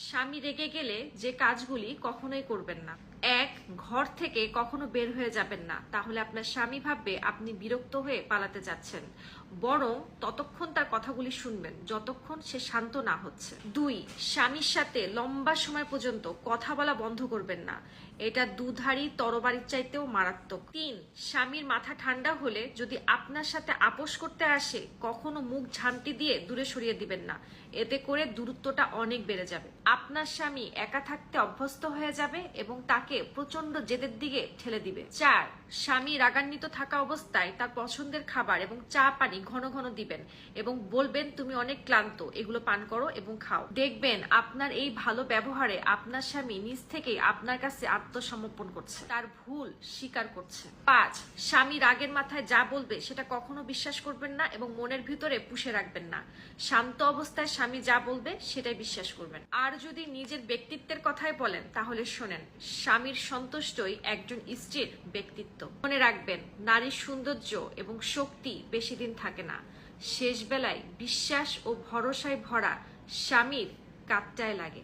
স্বামী রেগে গেলে যে কাজগুলি কখনোই করবেন না। এক, ঘর থেকে কখনো বের হয়ে যাবেন না, তাহলে আপনার স্বামী ভাববে আপনি বিরক্ত হয়ে পালাতে যাচ্ছেন। বরং ততক্ষণ তার কথাগুলি শুনবেন যতক্ষণ সে শান্ত না হচ্ছে। দুই, স্বামীর সাথে লম্বা সময় পর্যন্ত কথা বলা বন্ধ করবেন না, এটা দুধারী তরবারির চাইতেও মারাত্মক। তিন, স্বামীর মাথা ঠান্ডা হলে যদি আপনার সাথে আপোষ করতে আসে কখনো মুখ ঝামটি দিয়ে দূরে সরিয়ে দিবেন না, এতে করে দূরত্বটা অনেক বেড়ে যাবে। আপনার স্বামী একা থাকতে অভ্যস্ত হয়ে যাবে এবং তাকে প্রচন্ড জেদের দিকে ঠেলে দিবে। চার, স্বামী রাগান্বিত থাকা অবস্থায় তার পছন্দের খাবার এবং চা পানি ঘন ঘন দিবেন এবং বলবেন তুমি অনেক ক্লান্ত, এগুলো পান করো এবং খাও। দেখবেন আপনার এই ভালো ব্যবহারে আপনার স্বামী নিজ থেকেই আপনার কাছে আত্মসমর্পণ করছে, তার ভুল স্বীকার করছে। পাঁচ, স্বামী রাগের মাথায় যা বলবে সেটা কখনো বিশ্বাস করবেন না এবং মনের ভিতরে পুষে রাখবেন না। শান্ত অবস্থায় স্বামী যা বলবে সেটাই বিশ্বাস করবেন। আর যদি নিজের ব্যক্তিত্বের কথাই বলেন তাহলে শোনেন, স্বামীর সন্তুষ্টই একজন স্ত্রীর ব্যক্তিত্ব। মনে রাখবেন, নারীর সৌন্দর্য এবং শক্তি বেশি দিন থাকে না, শেষ বেলায় বিশ্বাস ও ভরসায় ভরা স্বামীর কাঁধটায় লাগে।